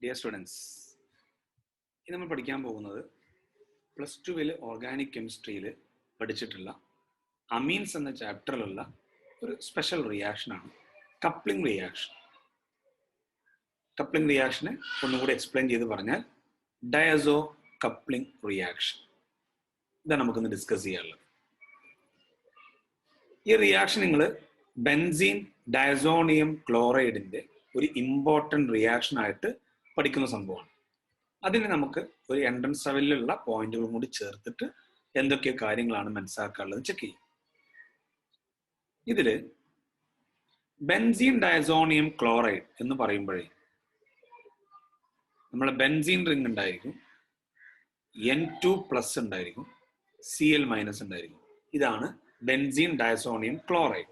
Dear students, ഇനി നമ്മൾ പഠിക്കാൻ പോകുന്നത് +2 ഓർഗാനിക് കെമിസ്ട്രിയിൽ പഠിച്ചിട്ടുള്ള അമീൻസ് എന്ന ചാപ്റ്ററിലുള്ള ഒരു സ്പെഷ്യൽ റിയാക്ഷനാണ് കപ്ലിംഗ് റിയാക്ഷൻ. കപ്ലിംഗ് റിയാക്ഷനെ ഒന്നുകൂടി എക്സ്പ്ലെയിൻ ചെയ്ത് പറഞ്ഞാൽ ഡയസോ കപ്ലിംഗ് റിയാക്ഷൻ. ഇതാണ് നമുക്കൊന്ന് ഡിസ്കസ് ചെയ്യാനുള്ളത്. ഈ റിയാക്ഷൻ നിങ്ങൾ ബെൻസീൻ ഡയസോണിയം ക്ലോറൈഡിന്റെ ഒരു ഇമ്പോർട്ടൻറ്റ് റിയാക്ഷൻ ആയിട്ട് പഠിക്കുന്ന സംഭവമാണ്. അതിന് നമുക്ക് ഒരു എൻട്രൻസ് ലെവലിലുള്ള പോയിന്റുകളും കൂടി ചേർത്തിട്ട് എന്തൊക്കെ കാര്യങ്ങളാണ് മനസ്സിലാക്കാനുള്ളത് ചെക്ക് ചെയ്യും. ഇതില് ബെൻസീൻ ഡയസോണിയം ക്ലോറൈഡ് എന്ന് പറയുമ്പോഴേ നമ്മളെ ബെൻസീൻ റിംഗ് ഉണ്ടായിരിക്കും, N2+ ഉണ്ടായിരിക്കും, Cl- ഉണ്ടായിരിക്കും. ഇതാണ് ബെൻസീൻ ഡയസോണിയം ക്ലോറൈഡ്.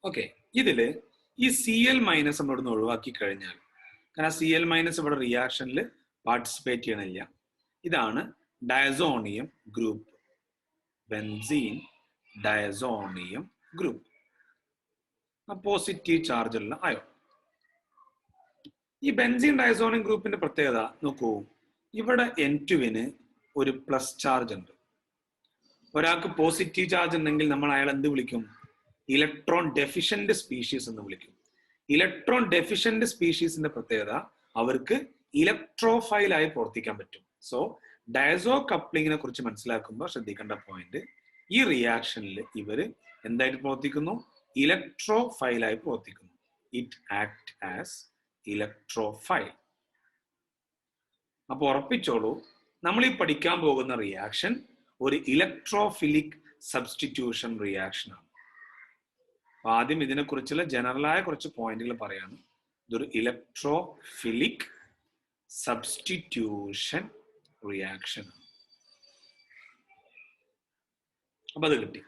ഓക്കെ, ഇതില് ഈ Cl- നമ്മൾ ഇവിടുന്ന് ഒഴിവാക്കി കഴിഞ്ഞാൽ, കാരണം Cl- ഇവിടെ റിയാക്ഷനിൽ പാർട്ടിസിപ്പേറ്റ് ചെയ്യണില്ല. ഇതാണ് diazonium group, benzene diazonium group, positive charge ഉള്ള അയോൺ. ഈ ബെൻസീൻ ഡയസോണിയം ഗ്രൂപ്പിന്റെ പ്രത്യേകത നോക്കൂ, ഇവിടെ N2 ഒരു പ്ലസ് ചാർജ് ഉണ്ട്. ഒരാൾക്ക് പോസിറ്റീവ് ചാർജ് ഉണ്ടെങ്കിൽ നമ്മൾ അയാൾ എന്ത് വിളിക്കും? ഇലക്ട്രോൺ ഡെഫിഷ്യന്റ് സ്പീഷീസ് എന്ന് വിളിക്കും. ഇലക്ട്രോൺ ഡെഫിഷ്യന്റ് സ്പീഷീസിന്റെ പ്രത്യേകത അവർക്ക് ഇലക്ട്രോഫൈലായി പ്രവർത്തിക്കാൻ പറ്റും. സോ ഡയസോ കപ്ലിങ്ങിനെ കുറിച്ച് മനസ്സിലാക്കുമ്പോൾ ശ്രദ്ധിക്കേണ്ട പോയിന്റ്, ഈ റിയാക്ഷനിൽ ഇവര് എന്തായിട്ട് പ്രവർത്തിക്കുന്നു? ഇലക്ട്രോഫൈലായി പ്രവർത്തിക്കുന്നു. It act as electrophile. അപ്പൊ ഉറപ്പിച്ചോളൂ, നമ്മൾ ഈ പഠിക്കാൻ പോകുന്ന റിയാക്ഷൻ ഒരു ഇലക്ട്രോഫിലിക് സബ്സ്റ്റിറ്റ്യൂഷൻ റിയാക്ഷൻ ആണ്. അപ്പൊ ആദ്യം ഇതിനെക്കുറിച്ചുള്ള ജനറലായ കുറച്ച് പോയിന്റുകൾ പറയാണ്. ഇതൊരു ഇലക്ട്രോഫിലിക് സബ്സ്റ്റിറ്റ്യൂഷൻ റിയാക്ഷൻ ആണ്. അപ്പൊ അത് കിട്ടി.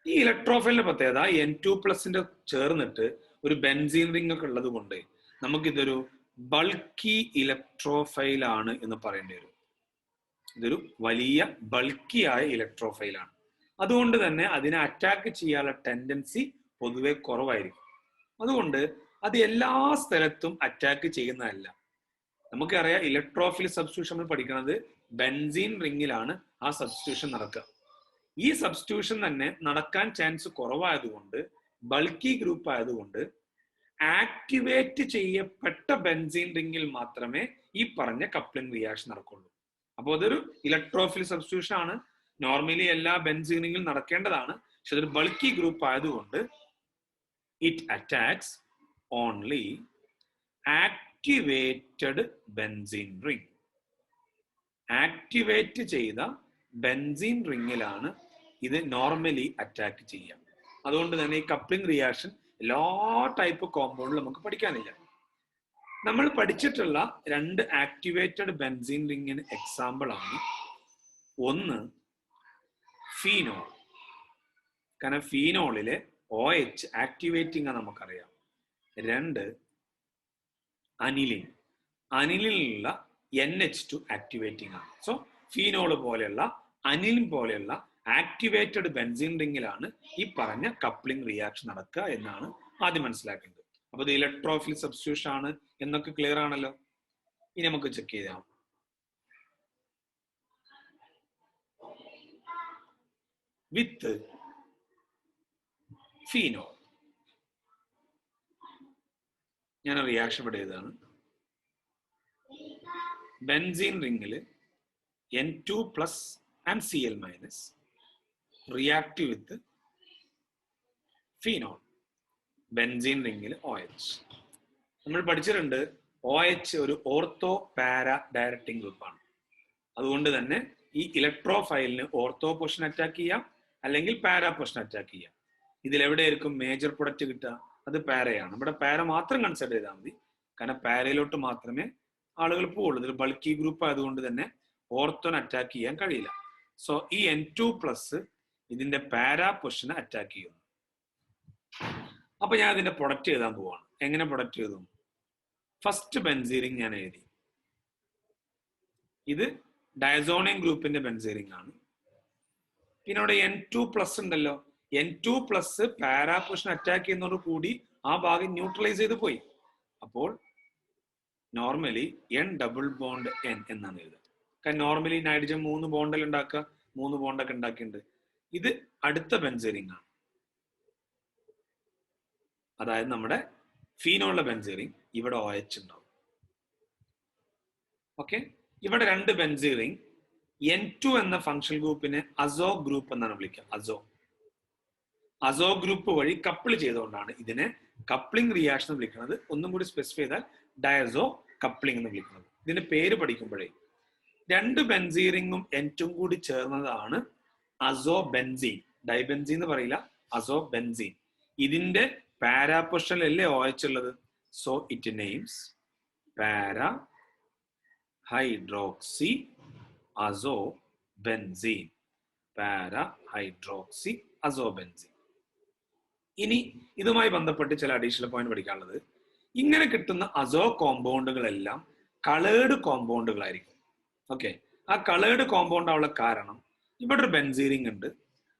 ഈ ഇലക്ട്രോഫൈലിന്റെ പ്രത്യേകത N2+ ചേർന്നിട്ട് ഒരു ബെൻസീൻ റിംഗ് ഒക്കെ ഉള്ളത് കൊണ്ട് നമുക്കിതൊരു ബൾക്കി ഇലക്ട്രോഫൈൽ ആണ് എന്ന് പറയേണ്ടി വരും. ഇതൊരു വലിയ ബൾക്കിയായ ഇലക്ട്രോഫൈലാണ്. അതുകൊണ്ട് തന്നെ അതിനെ അറ്റാക്ക് ചെയ്യാനുള്ള ടെൻഡൻസി പൊതുവെ കുറവായിരിക്കും. അതുകൊണ്ട് അത് എല്ലാ സ്ഥലത്തും അറ്റാക്ക് ചെയ്യുന്നതല്ല. നമുക്കറിയാം, ഇലക്ട്രോഫിൽ സബ്സ്റ്റിറ്റ്യൂഷൻ നമ്മൾ പഠിക്കുന്നത് ബെൻസീൻ റിംഗിലാണ് ആ സബ്സ്റ്റിറ്റ്യൂഷൻ നടക്കുക. ഈ സബ്സ്റ്റിറ്റ്യൂഷൻ തന്നെ നടക്കാൻ ചാൻസ് കുറവായതുകൊണ്ട്, ബൾക്കി ഗ്രൂപ്പ് ആയതുകൊണ്ട് ആക്ടിവേറ്റ് ചെയ്യപ്പെട്ട ബെൻസീൻ റിംഗിൽ മാത്രമേ ഈ പറഞ്ഞ കപ്ലിംഗ് റിയാക്ഷൻ നടക്കുള്ളൂ. അപ്പോൾ അതൊരു ഇലക്ട്രോഫിൽ സബ്സ്റ്റിറ്റ്യൂഷൻ ആണ്. നോർമലി എല്ലാ ബെൻസീൻ റിംഗിൽ നടക്കേണ്ടതാണ്. പക്ഷെ അതൊരു ബൾക്കി ഗ്രൂപ്പ് ആയതുകൊണ്ട് it attacks only activated benzene ring. Activate ചെയ്ത ബെൻസീൻ റിംഗിലാണ് ഇത് നോർമലി അറ്റാക്ക് ചെയ്യുക. അതുകൊണ്ട് തന്നെ ഈ കപ്ലിംഗ് റിയാക്ഷൻ എല്ലാ ടൈപ്പ് കോമ്പൗണ്ടിലും നമുക്ക് പഠിക്കാനില്ല. നമ്മൾ പഠിച്ചിട്ടുള്ള 2 ആക്ടിവേറ്റഡ് ബെൻസീൻ റിംഗിന് എക്സാമ്പിൾ ആണ്. ഒന്ന് ഫീനോൾ, കാരണം ഫീനോളിലെ OH ആക്ടിവേറ്റിംഗ് ആണ് നമുക്കറിയാം. 2 അനിലിൻ, അനിലിനുള്ള NH2 ആക്ടിവേറ്റിംഗ് ആണ്. സോ ഫീനോൾ പോലെയുള്ള അനിലിൻ പോലെയുള്ള ആക്ടിവേറ്റഡ് ബെൻസീൻ റിംഗിലാണ് ഈ പറഞ്ഞ കപ്ലിംഗ് റിയാക്ഷൻ നടക്കുക എന്നാണ് ആദ്യം മനസ്സിലാക്കേണ്ടത്. അപ്പൊ ഇത് ഇലക്ട്രോഫിൽ സബ്സ്റ്റിറ്റ്യൂഷൻ ആണ് എന്നൊക്കെ ക്ലിയർ ആണല്ലോ. ഇനി നമുക്ക് ചെക്ക് ചെയ്യാം. വിത്ത് ഫീനോൾ ഞാൻ റിയാക്ഷൻ ഇവിടെ ചെയ്തതാണ്. ബെൻസീൻ റിംഗിൽ N2+ and Cl- react with phenol. Benzene റിംഗിൽ OH. നമ്മൾ പഠിച്ചിട്ടുണ്ട് OH ഒരു ഓർത്തോ പാരാ ഡയറക്റ്റിംഗ് ഗ്രൂപ്പാണ്. അതുകൊണ്ട് തന്നെ ഈ ഇലക്ട്രോഫൈലിന് ഓർത്തോ പൊസിഷൻ അറ്റാക്ക് ചെയ്യാം, അല്ലെങ്കിൽ പാരാ പൊസിഷൻ അറ്റാക്ക് ചെയ്യാം. ഇതിലെവിടെയായിരിക്കും മേജർ പ്രൊഡക്റ്റ് കിട്ടുക? അത് പാരയാണ്. ഇവിടെ പാര മാത്രം കൺസിഡർ ചെയ്താൽ മതി, കാരണം പാരയിലോട്ട് മാത്രമേ ആളുകൾ പോവുള്ളൂ. ഇതൊരു ബൾക്കി ഗ്രൂപ്പ് ആയതുകൊണ്ട് തന്നെ ഓർത്തോനെ അറ്റാക്ക് ചെയ്യാൻ കഴിയില്ല. സോ ഈ N2+ ഇതിന്റെ പാരാ പൊസിഷനെ അറ്റാക്ക് ചെയ്യുന്നു. അപ്പൊ ഞാൻ ഇതിന്റെ പ്രൊഡക്റ്റ് എഴുതാൻ പോവാണ്. എങ്ങനെ പ്രൊഡക്റ്റ് എഴുതും? ഫസ്റ്റ് ബെൻസീൻ റിംഗ് ഞാൻ എഴുതി. ഇത് ഡയസോണിയം ഗ്രൂപ്പിന്റെ ബെൻസീൻ റിംഗ് ആണ്. പിന്നെ ഇവിടെ N2+ ഉണ്ടല്ലോ, N2+ പാരാ പൊസിഷൻ അറ്റാക്ക് ചെയ്യുന്നതോട് കൂടി ആ ഭാഗം ന്യൂട്രലൈസ് ചെയ്ത് പോയി. അപ്പോൾ normally N double bond N എന്നാണ് എഴുതുക. കാരണം നോർമലി നൈട്രജൻ 3 ബോണ്ടിൽ ഉണ്ടാക്കുക, 3 ബോണ്ടൊക്കെ ഉണ്ടാക്കിയിട്ടുണ്ട്. ഇത് അടുത്ത ബെൻസീറിംഗ് ആണ്, അതായത് നമ്മുടെ ഫീനോളിലെ ബെൻസീറിംഗ്. ഇവിടെ OH ഉണ്ടാവും. ഓക്കെ, ഇവിടെ 2 ബെൻസീറിംഗ്. N2 എന്ന ഫങ്ഷണൽ ഗ്രൂപ്പിനെ അസോ ഗ്രൂപ്പ് എന്നാണ് വിളിക്കുക. അസോ ഗ്രൂപ്പ് വഴി കപ്പിൾ ചെയ്തുകൊണ്ടാണ് ഇതിനെ കപ്ലിംഗ് റിയാക്ഷൻ വിളിക്കുന്നത്. ഒന്നും കൂടി സ്പെസിഫൈ ചെയ്താൽ ഡയസോ കപ്ലിംഗ് എന്ന് വിളിക്കുന്നത്. ഇതിന്റെ പേര് പഠിക്കുമ്പോഴേ 2 ബെൻസീറിങ്ങും N2 കൂടി ചേർന്നതാണ് അസോ ബെൻസീൻ. ഡൈബെൻസീൻ എന്ന് പറയില്ല, അസോ ബെൻസീൻ. ഇതിന്റെ പാരാ പൊസിഷനിലല്ലേ OH ഉള്ളത്. So it names para hydroxy azo benzene. Para hydroxy azo benzene. ഇനി ഇതുമായി ബന്ധപ്പെട്ട് ചില അഡീഷണൽ പോയിന്റ് പഠിക്കാനുള്ളത്, ഇങ്ങനെ കിട്ടുന്ന അസോ കോമ്പൗണ്ടുകളെല്ലാം കളേർഡ് കോമ്പൗണ്ടുകളായിരിക്കും. ഓക്കെ, ആ കളേർഡ് കോമ്പൗണ്ട് ആവുള്ള കാരണം ഇവിടെ ഒരു ബെൻസീറിംഗ് ഉണ്ട്,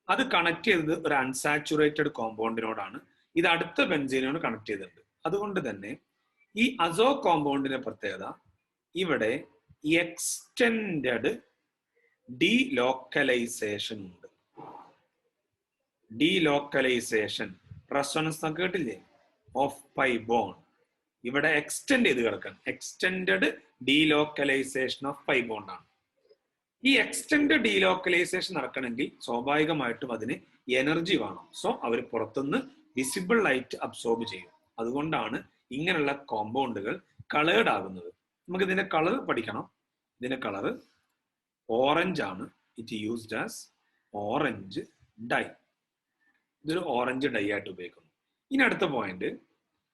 അത് കണക്ട് ചെയ്തത് ഒരു അൺസാച്ചുറേറ്റഡ് കോമ്പൗണ്ടിനോടാണ്. ഇത് അടുത്ത ബെൻസീറിനോട് കണക്ട് ചെയ്തിട്ടുണ്ട്. അതുകൊണ്ട് തന്നെ ഈ അസോ കോമ്പൗണ്ടിന്റെ പ്രത്യേകത, ഇവിടെ എക്സ്റ്റെൻഡഡ് ഡീലോക്കലൈസേഷൻ ഉണ്ട്. ഡീലോക്കലൈസേഷൻ റെസൊണൻസ് കേട്ടില്ലേ, ഓഫ് പൈ ബോണ്ട്. ഇവിടെ എക്സ്റ്റെൻഡ് ചെയ്ത് കിടക്കാൻ, extended delocalisation of pi bond ആണ്. ഈ എക്സ്റ്റെൻഡ് ഡീലോക്കലൈസേഷൻ നടക്കണമെങ്കിൽ സ്വാഭാവികമായിട്ടും അതിന് എനർജി വേണം. സോ അവർ പുറത്തുനിന്ന് വിസിബിൾ ലൈറ്റ് അബ്സോർബ് ചെയ്യും. അതുകൊണ്ടാണ് ഇങ്ങനെയുള്ള കോമ്പൗണ്ടുകൾ കളേർഡ് ആകുന്നത്. നമുക്ക് ഇതിന്റെ കളർ പഠിക്കണം. ഇതിന്റെ കളർ ഓറഞ്ച് ആണ്. It used as orange dye. ഇതൊരു ഓറഞ്ച് ഡൈ ആയിട്ട് ഉപയോഗിക്കുന്നു. ഇനി അടുത്ത പോയിന്റ്,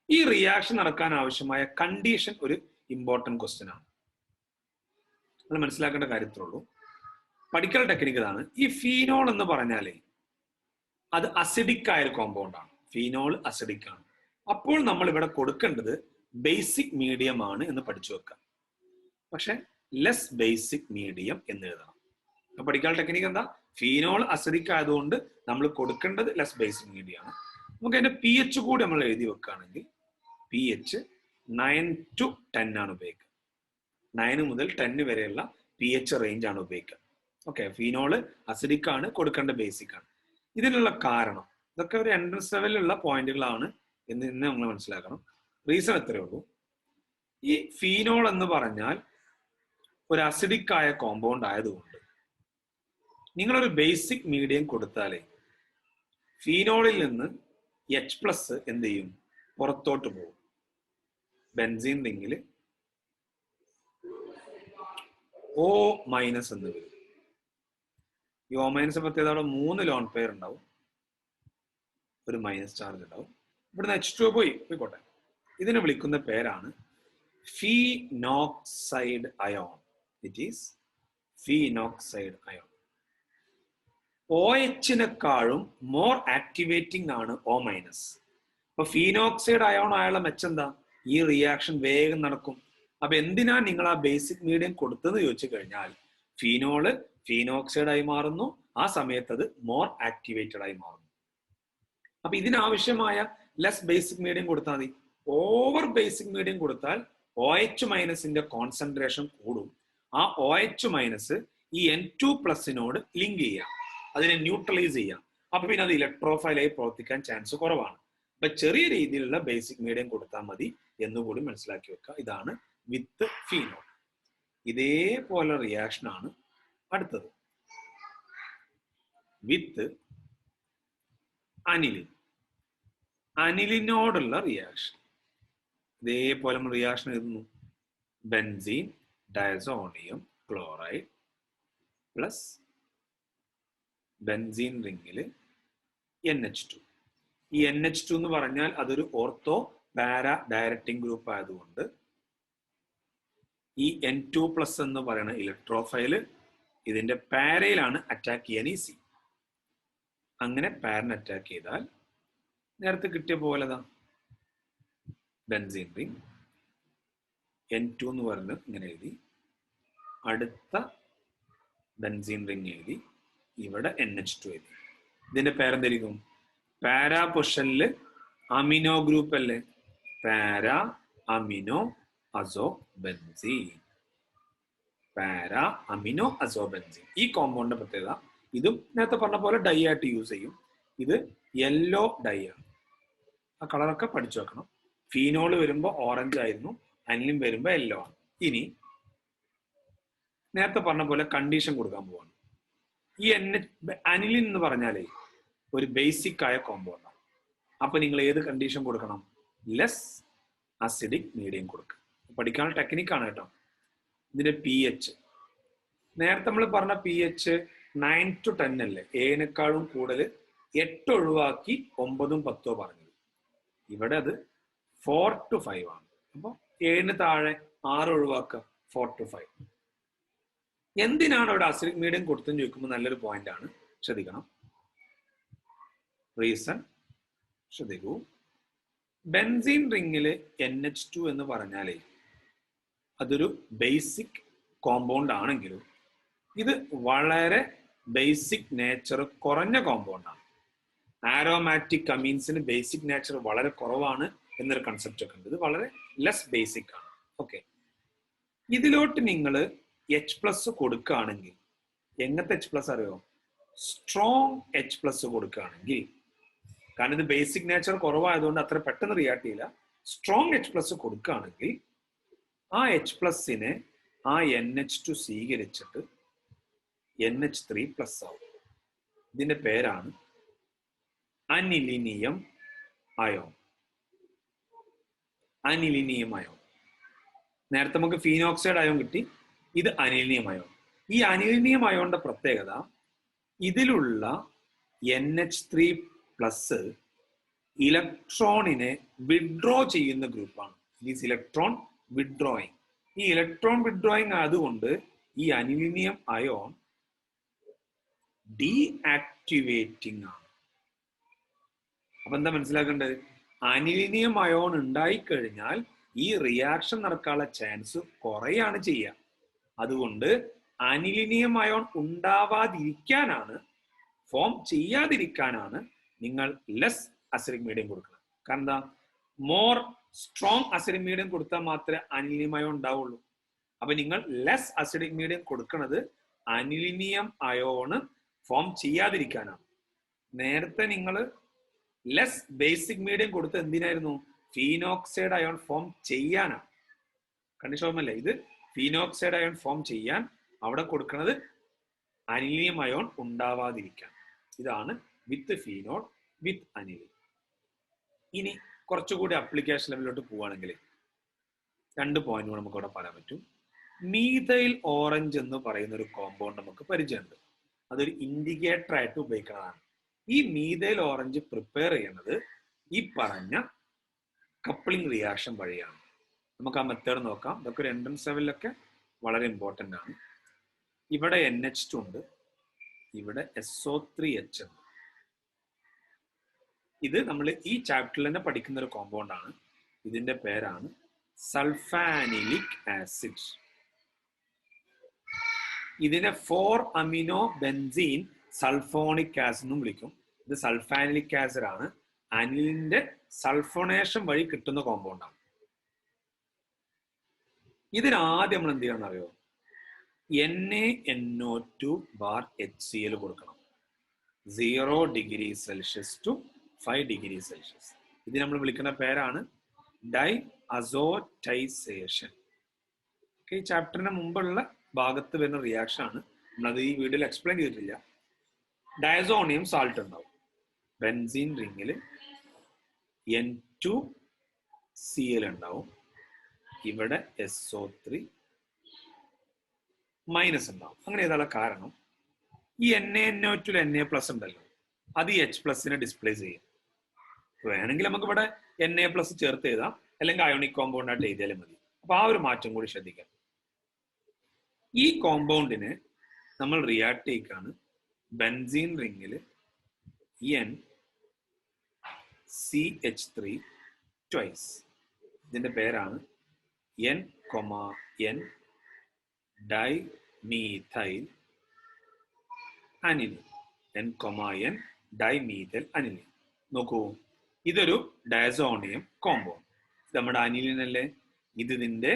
ഈ റിയാക്ഷൻ നടക്കാൻ ആവശ്യമായ കണ്ടീഷൻ ഒരു ഇമ്പോർട്ടൻറ്റ് ക്വസ്റ്റ്യൻ ആണ്. അത് മനസ്സിലാക്കേണ്ട കാര്യത്തിലുള്ളൂ. പഠിക്കൽ ടെക്നിക്ക് ഇതാണ്. ഈ ഫീനോൾ എന്ന് പറഞ്ഞാലേ അത് അസിഡിക് ആയ ഒരു കോമ്പൗണ്ട് ആണ്. ഫീനോൾ അസിഡിക് ആണ്. അപ്പോൾ നമ്മൾ ഇവിടെ കൊടുക്കേണ്ടത് ബേസിക് മീഡിയം ആണ് എന്ന് പഠിച്ചു വെക്കാം. പക്ഷെ ലെസ് ബേസിക് മീഡിയം എന്ന് എഴുതണം. അപ്പൊ പഠിക്കൽ ടെക്നിക്ക് എന്താ, ഫീനോൾ അസിഡിക് ആയതുകൊണ്ട് നമ്മൾ കൊടുക്കേണ്ടത് ലെസ് ബേസിക് മീഡിയം ആണ്. നമുക്ക് അതിന്റെ pH കൂടി നമ്മൾ എഴുതി വെക്കുകയാണെങ്കിൽ pH 9 to 10 ആണ് ഉപയോഗിക്കുക. 9 മുതൽ 10 വരെയുള്ള pH റേഞ്ച് ആണ് ഉപയോഗിക്കുക. ഓക്കെ, ഫീനോള് അസിഡിക് ആണ്, കൊടുക്കേണ്ട ബേസിക് ആണ്. ഇതിനുള്ള കാരണം, ഇതൊക്കെ ഒരു എൻട്രൻസ് ലെവലിലുള്ള പോയിന്റുകളാണ് എന്ന് നമ്മൾ മനസ്സിലാക്കണം. റീസൺ എത്രയേ ഉള്ളൂ. ഈ ഫീനോൾ എന്ന് പറഞ്ഞാൽ ഒരു അസിഡിക് ആയ കോമ്പൗണ്ട് ആയതുകൊണ്ട് നിങ്ങളൊരു ബേസിക് മീഡിയം കൊടുത്താലേ ഫീനോളിൽ നിന്ന് H+ എന്ത് ചെയ്യും, പുറത്തോട്ട് പോകും. ബെൻസീൻ റിംഗിൽ O- എന്ന് വരും. ഈ O- പ്രത്യേകത അവിടെ 3 ലോൺ പെയർ ഉണ്ടാവും, ഒരു മൈനസ് ചാർജ് ഉണ്ടാവും. ഇവിടുന്ന് H2 പോയിക്കോട്ടെ. ഇതിനെ വിളിക്കുന്ന പേരാണ് phenoxide ion. It is phenoxide ion. OH-നെക്കാളും മോർ ആക്ടിവേറ്റിംഗ് ആണ് O-. അപ്പൊ ഫീനോക്സൈഡ് അയോൺ ആയുള്ള മെച്ചെന്താ, ഈ റിയാക്ഷൻ വേഗം നടക്കും. അപ്പൊ എന്തിനാ നിങ്ങൾ ആ ബേസിക് മീഡിയം കൊടുത്തെന്ന് ചോദിച്ചു കഴിഞ്ഞാൽ, ഫീനോള് ഫീനോക്സൈഡ് ആയി മാറുന്നു, ആ സമയത്ത് അത് മോർ ആക്ടിവേറ്റഡ് ആയി മാറുന്നു. അപ്പൊ ഇതിനാവശ്യമായ ലെസ് ബേസിക് മീഡിയം കൊടുത്താൽ മതി. ഓവർ ബേസിക് മീഡിയം കൊടുത്താൽ OH- കോൺസെൻട്രേഷൻ കൂടും. ആ OH- ഈ N2+ ലിങ്ക് ചെയ്യാം, അതിനെ ന്യൂട്രലൈസ് ചെയ്യാം. അപ്പൊ പിന്നെ അത് ഇലക്ട്രോഫൈലായി പ്രവർത്തിക്കാൻ ചാൻസ് കുറവാണ്. അപ്പൊ ചെറിയ രീതിയിലുള്ള ബേസിക് മീഡിയം കൊടുത്താൽ മതി എന്നുകൂടി മനസ്സിലാക്കി വെക്കുക. ഇതാണ് വിത്ത് ഫീനോൾ. ഇതേപോലെ റിയാക്ഷൻ ആണ് അടുത്തത് വിത്ത് അനിലിൻ. അനിലിനോടുള്ള റിയാക്ഷൻ ഇതേപോലെ നമ്മൾ റിയാക്ഷൻ എഴുതുന്നു. Benzene diazonium chloride plus benzene റിംഗിൽ NH2. ഈ NH2 എന്ന് പറഞ്ഞാൽ അതൊരു ഓർത്തോ പാരാ ഡയറക്റ്റിംഗ് ഗ്രൂപ്പ് ആയതുകൊണ്ട് ഈ N2+ എന്ന് പറയുന്ന ഇലക്ട്രോഫൈല് ഇതിന്റെ പാരയിലാണ് അറ്റാക്ക് ചെയ്യാൻ ഈസി. അങ്ങനെ പാരൻ അറ്റാക്ക് ചെയ്താൽ നേരത്തെ കിട്ടിയ പോലെതാ ബെൻസീൻ റിംഗ് N2 എന്ന് പറഞ്ഞ് ഇങ്ങനെ എഴുതി, അടുത്ത ബെൻസീൻ റിംഗ് എഴുതി, ഇവിടെ NH2 എഴുതി. ഇതിന്റെ പേരെന്തായിരിക്കും, പാരാ പൊസിഷനില് അമിനോ ഗ്രൂപ്പ് അല്ലേ, para amino azobenzene. Para amino azobenzene. ഈ കോമ്പൗണ്ടിന്റെ പ്രത്യേകത, ഇതും നേരത്തെ പറഞ്ഞ പോലെ ഡൈ ആയിട്ട് യൂസ് ചെയ്യും. ഇത് യെല്ലോ ഡൈ ആണ്. ആ കളറൊക്കെ പഠിച്ചു വെക്കണം. ഫീനോൾ വരുമ്പോൾ ഓറഞ്ച് ആയിരുന്നു, അനിലിൻ വരുമ്പോൾ യെല്ലോ ആണ്. ഇനി നേരത്തെ പറഞ്ഞ പോലെ കണ്ടീഷൻ കൊടുക്കാൻ പോവാണ്. ഈ അനിലിൻ എന്ന് പറഞ്ഞാലേ ഒരു ബേസിക് ആയ കോമ്പൗണ്ടാണ്. അപ്പൊ നിങ്ങൾ ഏത് കണ്ടീഷൻ കൊടുക്കണം? ലെസ് അസിഡിക് മീഡിയം കൊടുക്കുക. പഠിക്കാനുള്ള ടെക്നിക്കാണ് കേട്ടോ. ഇതിന്റെ പി എച്ച്, നേരത്തെ നമ്മൾ പറഞ്ഞ പി എച്ച് 9 to 10 അല്ലേ? ഏനേക്കാളും കൂടുതൽ 8 ഒഴിവാക്കി 9ഉം 10ഓ പറഞ്ഞത്. ഇവിടെ അത് 4 to 5 ആണ്. അപ്പൊ 7 താഴെ 6 ഒഴിവാക്കുക, 4 to 5. എന്തിനാണ് അവിടെ അസിഡിക് മീഡിയം കൊടുത്തെന്ന് ചോദിക്കുമ്പോൾ നല്ലൊരു പോയിന്റ് ആണ്, ശ്രദ്ധിക്കണം. റീസൺ ശ്രദ്ധിക്കൂ. ബെൻസീൻ റിങ്ങില് NH2 എന്ന് പറഞ്ഞാലേ അതൊരു ബേസിക് കോമ്പൗണ്ട് ആണെങ്കിലും ഇത് വളരെ ബേസിക് നേച്ചർ കുറഞ്ഞ കോമ്പൗണ്ടാണ്. ആരോമാറ്റിക് അമീൻസിന് ബേസിക് നേച്ചർ വളരെ കുറവാണ് എന്നൊരു കൺസെപ്റ്റ് ഒക്കെ ഉണ്ട്. ഇത് വളരെ ലെസ് ബേസിക് ആണ്. ഓക്കെ, ഇതിലോട്ട് നിങ്ങൾ H+ കൊടുക്കുകയാണെങ്കിൽ, എങ്ങനത്തെ H+ അറിയോ? സ്ട്രോങ് H+ കൊടുക്കുകയാണെങ്കിൽ, കാരണം ഇത് ബേസിക് നേച്ചർ കുറവായതുകൊണ്ട് അത്ര പെട്ടെന്ന് റിയാക്ട് ചെയ്യില്ല. സ്ട്രോങ് H+ കൊടുക്കുകയാണെങ്കിൽ ആ H+നെ ആ NH2 സ്വീകരിച്ചിട്ട് NH3+ ആവും. ഇതിന്റെ പേരാണ് അനിലിനിയം അയോൺ. അനിലിനിയം അയോൺ. നേരത്തെ നമുക്ക് ഫീനോക്സൈഡ് അയോൺ കിട്ടി, ഇത് അനിലിനിയം അയോൺ. ഈ അനിലിനിയം അയോണിന്റെ പ്രത്യേകത, ഇതിലുള്ള NH3+ ഇലക്ട്രോണിനെ വിഡ്രോ ചെയ്യുന്ന ഗ്രൂപ്പാണ്. It electron withdrawing. ഈ ഇലക്ട്രോൺ വിഡ്രോയിങ് ആയതുകൊണ്ട് ഈ അനിലിനിയം അയോൺ ഡീആക്ടിവേറ്റിംഗ് ആണ്. അപ്പൊ എന്താ മനസ്സിലാക്കേണ്ടത്? അനിലിനിയം അയോൺ ഉണ്ടായിക്കഴിഞ്ഞാൽ ഈ റിയാക്ഷൻ നടക്കാനുള്ള ചാൻസ് കുറയാണ് ചെയ്യുക. അതുകൊണ്ട് അനിലിനിയം അയോൺ ഉണ്ടാവാതിരിക്കാനാണ്, ഫോം ചെയ്യാതിരിക്കാനാണ് നിങ്ങൾ ലെസ് അസിഡിക് മീഡിയം കൊടുക്കുന്നത്. കാരണം എന്താ? മോർ സ്ട്രോങ് അസിഡിക് മീഡിയം കൊടുത്താൽ മാത്രമേ അനിലിനിയം അയോൺ ഉണ്ടാവുള്ളൂ. അപ്പൊ നിങ്ങൾ ലെസ് അസിഡിക് മീഡിയം കൊടുക്കുന്നത് അനിലിനിയം അയോണ് ഫോം ചെയ്യാതിരിക്കാനാണ്. നേരത്തെ നിങ്ങൾ ലെസ് ബേസിക് മീഡിയം കൊടുത്ത് എന്തിനായിരുന്നു? ഫീനോക്സൈഡ് അയോൺ ഫോം ചെയ്യാനാണ്. കണ്ടിഷോമല്ലേ? ഇത് ഫീനോക്സൈഡ് അയോൺ ഫോം ചെയ്യാൻ അവിടെ കൊടുക്കുന്നത് അനിലിനിയം അയോൺ ഉണ്ടാവാതിരിക്കാൻ. ഇതാണ് വിത്ത് ഫീനോൾ വിത്ത് അനിലിൻ. ഇനി കുറച്ചുകൂടി അപ്ലിക്കേഷൻ ലെവലിലോട്ട് പോവുകയാണെങ്കിൽ 2 പോയിന്റുകൾ നമുക്ക് ഇവിടെ പറയാൻ പറ്റും. മീഥൈൽ ഓറഞ്ച് എന്ന് പറയുന്ന ഒരു കോമ്പൗണ്ട് നമുക്ക് പരിചയമുണ്ട്. അതൊരു ഇൻഡിക്കേറ്റർ ആയിട്ട് ഉപയോഗിക്കുന്നതാണ്. ഈ മീഥൈൽ ഓറഞ്ച് പ്രിപ്പയർ ചെയ്യുന്നത് ഈ പറഞ്ഞ കപ്ലിംഗ് റിയാക്ഷൻ വഴിയാണ്. നമുക്ക് ആ മെത്തേഡ് നോക്കാം. ഇതൊക്കെ ഒരു എൻട്രൻസ് ലെവലിലൊക്കെ വളരെ ഇമ്പോർട്ടൻ്റ് ആണ്. ഇവിടെ NH2 ഉണ്ട്, ഇവിടെ SO3H ഉണ്ട്. ഇത് നമ്മൾ ഈ ചാപ്റ്ററിൽ തന്നെ പഠിക്കുന്ന ഒരു കോമ്പൗണ്ട് ആണ്. ഇതിന്റെ പേരാണ് സൾഫാനിലിക് ആസിഡ്. ഇതിനെ 4-അമിനോ ബെൻസീൻ സൾഫോണിക് ആസിഡ് എന്നും വിളിക്കും. ഇത് സൾഫാനിലിക് ആസിഡ് ആണ്. അനിലിന്റെ സൾഫോണേഷൻ വഴി കിട്ടുന്ന കോമ്പൗണ്ടാണ്. ഇതിനാദ്യം നമ്മൾ എന്ത് ചെയ്യണം അറിയോ? NaNO2 ബാർ HCl കൊടുക്കണം. 0 degree Celsius to 5 degree Celsius. ഇത് നമ്മൾ വിളിക്കുന്ന പേരാണ് ഡൈ അസോറ്റൈസേഷൻ. ഈ ചാപ്റ്ററിന് മുമ്പുള്ള ഭാഗത്ത് വരുന്ന റിയാക്ഷൻ ആണ്. നമ്മളത് ഈ വീഡിയോയിൽ എക്സ്പ്ലെയിൻ ചെയ്തിട്ടില്ല. ഡയസോണിയം സാൾട്ട് ഉണ്ടാവും. ബെൻസീൻ റിങ്ങിൽ N2Cl ഉണ്ടാവും. ഇവിടെ SO3- ഉണ്ടാവും. അങ്ങനെ ഏതാ കാരണം? ഈ NaNO2 Na+ ഉണ്ടല്ലോ, അത് ഈ H+ ഡിസ്പ്ലേ ചെയ്യും. വേണമെങ്കിൽ നമുക്ക് ഇവിടെ Na+ ചേർത്ത് എഴുതാം, അല്ലെങ്കിൽ അയോണിക് കോമ്പൗണ്ട് ആയിട്ട് എഴുതിയാലും മതി. അപ്പൊ ആ ഒരു മാറ്റം കൂടി ശ്രദ്ധിക്കാം. ഈ കോമ്പൗണ്ടിന് നമ്മൾ റിയാക്ട് ചെയ്യിക്കാണ് ബെൻസീൻ റിങ്ങിൽ NCH3 ട്വൈസ്. ഇതിന്റെ പേരാണ് N,N dimethyl aniline. N,N dimethyl aniline. നോക്കൂ, ഇതൊരു ഡയസോണിയം കോമ്പൗണ്ട്. നമ്മുടെ അനിലിൻ അല്ലേ? ഇതിന്റെ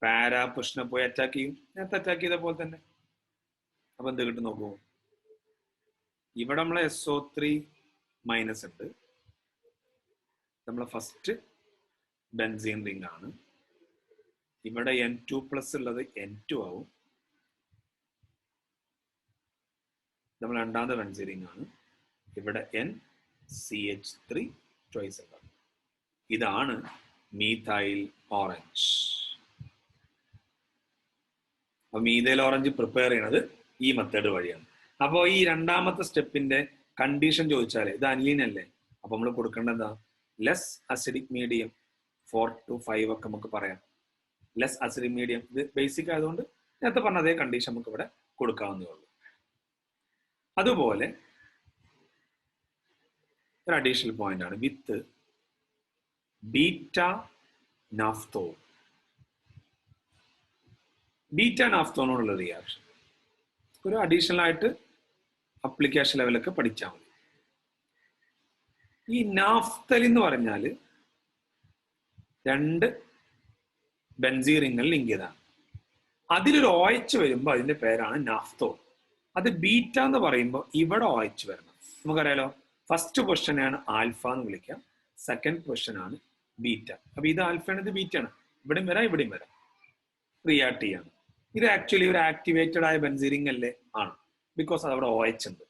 പാരാ പുഷിനെ പോയി അറ്റാക്ക് ചെയ്യും. നേരത്തെ അറ്റാക്ക് ചെയ്ത പോലെ തന്നെ. അപ്പൊ എന്ത് കിട്ടും നോക്കൂ. ഇവിടെ നമ്മളെ SO3 മൈനസ് ഉണ്ട്. നമ്മളെ ഫസ്റ്റ് ബെൻസീൻ റിംഗ് ആണ്. ഇവിടെ N2+ ഉള്ളത് N2 ആവും. നമ്മൾ രണ്ടാമത്തെ ബെൻസീൻ റിംഗ് ആണ്. ഇവിടെ NCH3 ട്വൈസ് ഉണ്ടാവും. ഇതാണ് മീഥൈൽ ഓറഞ്ച്. അപ്പൊ മീഥൈൽ ഓറഞ്ച് പ്രിപ്പയർ ചെയ്യണത് ഈ മെത്തേഡ് വഴിയാണ്. അപ്പോൾ ഈ രണ്ടാമത്തെ സ്റ്റെപ്പിന്റെ കണ്ടീഷൻ ചോദിച്ചാൽ ഇത് അനിലീൻ അല്ലേ, അപ്പൊ നമ്മൾ കൊടുക്കേണ്ടത് എന്താ? ലെസ് അസിഡിക് മീഡിയം 4 to 5 ഒക്കെ നമുക്ക് പറയാം. ലെസ് അസിഡിക് മീഡിയം ഇത് ബേസിക് ആയതുകൊണ്ട് നേരത്തെ പറഞ്ഞ അതേ കണ്ടീഷൻ നമുക്ക് ഇവിടെ കൊടുക്കാവുന്നേ ഉള്ളൂ. അതുപോലെ ഒരു അഡീഷണൽ പോയിന്റ് ആണ് വിത്ത് ബീറ്റ നാഫ്തോൺ. ബീറ്റ നാഫ്തോണോടുള്ള റിയാക്ഷൻ ഒരു അഡീഷണൽ ആയിട്ട് അപ്ലിക്കേഷൻ ലെവലൊക്കെ പഠിച്ചാൽ മതി. ഈ നാഫ്തൽ എന്ന് പറഞ്ഞാൽ രണ്ട് ബെൻസീൻ റിംഗുകൾ ലിങ്ക് ചെയ്താണ്. അതിലൊരു OH വരുമ്പോൾ അതിന്റെ പേരാണ് നാഫ്തോൺ. അത് ബീറ്റ എന്ന് പറയുമ്പോൾ ഇവിടെ OH വരണം. നമുക്കറിയാലോ, ഫസ്റ്റ് പൊസിഷൻ ആണ് ആൽഫ എന്ന് വിളിക്കാം, സെക്കൻഡ് പൊസിഷൻ ആണ് ബീറ്റ. അപ്പൊ ഇത് ആൽഫയാണ്, ഇത് ബീറ്റ ആണ്. ഇവിടെയും വരാം ഇവിടെയും വരാം. റിയാക്ട് ചെയ്യാണ്. ഇത് ആക്ച്വലി ഒരു ആക്ടിവേറ്റഡ് ആയ ബെൻസീൻ റിംഗ് അല്ലേ? ആണ്. ബിക്കോസ് അത് അവിടെ OH ഉണ്ട്.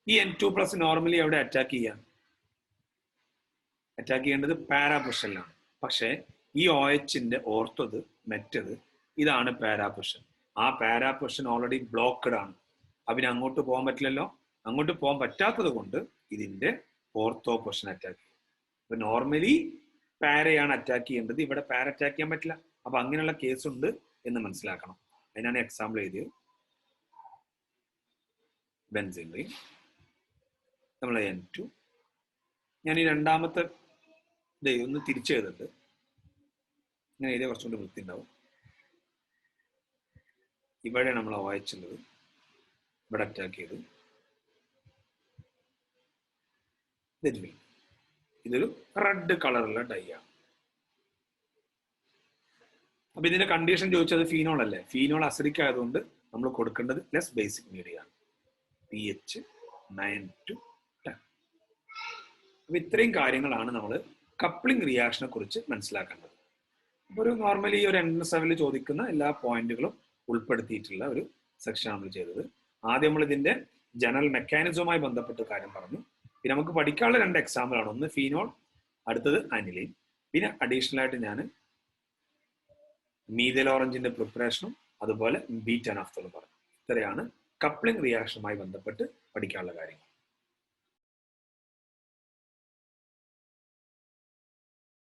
ഈ N2+ നോർമലി അവിടെ അറ്റാക്ക് ചെയ്യാം. അറ്റാക്ക് ചെയ്യേണ്ടത് പാരാ പൊസിഷനിലാണ്. പക്ഷേ ഈ OHന്റെ ഓർത്തത് മെറ്റത് ഇതാണ് പാരാ പൊസിഷൻ. ആ പാരാ പൊസിഷൻ ഓൾറെഡി ബ്ലോക്ക്ഡ് ആണ്. അതിന് അങ്ങോട്ട് പോകാൻ പറ്റില്ലല്ലോ. അങ്ങോട്ട് പോകാൻ പറ്റാത്തത് കൊണ്ട് ഇതിന്റെ ഓർത്തോ പൊസിഷൻ അറ്റാക്ക് ചെയ്യും. അപ്പൊ നോർമലി പാരയാണ് അറ്റാക്ക് ചെയ്യേണ്ടത്, ഇവിടെ പാര അറ്റാക്ക് ചെയ്യാൻ പറ്റില്ല. അപ്പൊ അങ്ങനെയുള്ള കേസ് ഉണ്ട് എന്ന് മനസ്സിലാക്കണം. അതിനാണ് എക്സാമ്പിൾ എഴുതിയത്. ബെൻസീൻ റിംഗ്, നമ്മൾ N2. ഞാൻ ഈ രണ്ടാമത്തെ ഒന്ന് തിരിച്ചെഴുതുന്നുണ്ട്. ഇങ്ങനെ എഴുതിയ കുറച്ചുകൂടി വൃത്തി ഉണ്ടാവും. ഇവിടെ നമ്മൾ OH ഉള്ളത്, ഇവിടെ അറ്റാക്ക് ചെയ്തു. ഇതൊരു റെഡ് കളറുള്ള ഡൈ ആണ്. അപ്പൊ ഇതിന്റെ കണ്ടീഷൻ ചോദിച്ചത് ഫീനോൾ അല്ലേ? ഫീനോൾ അസിഡിക് ആയതുകൊണ്ട് നമ്മൾ കൊടുക്കേണ്ടത് ലെസ് ബേസിക് മീഡിയം ആണ്, pH 9 to 10. അപ്പൊ ഇത്രയും കാര്യങ്ങളാണ് നമ്മൾ കപ്ലിംഗ് റിയാക്ഷനെ കുറിച്ച് മനസ്സിലാക്കേണ്ടത്. അപ്പൊ ഒരു നോർമലി ഒരു NS7 ചോദിക്കുന്ന എല്ലാ പോയിന്റുകളും ഉൾപ്പെടുത്തിയിട്ടുള്ള ഒരു സെക്ഷൻ നമ്മൾ ചെയ്തത്. ആദ്യം നമ്മൾ ഇതിന്റെ ജനറൽ മെക്കാനിസവുമായി ബന്ധപ്പെട്ട കാര്യം പറഞ്ഞു. പിന്നെ നമുക്ക് പഠിക്കാനുള്ള 2 എക്സാമ്പിൾ ആണ്. ഒന്ന് ഫീനോൾ, അടുത്തത് അനിലിൻ. പിന്നെ അഡീഷണൽ ആയിട്ട് ഞാൻ മീഥൈൽ ഓറഞ്ചിന്റെ പ്രിപ്പറേഷനും അതുപോലെ ബീറ്റ നാഫ്തോളും പറഞ്ഞു. ഇത്രയാണ് കപ്ലിംഗ് റിയാക്ഷനുമായി ബന്ധപ്പെട്ട് പഠിക്കാനുള്ള കാര്യങ്ങൾ.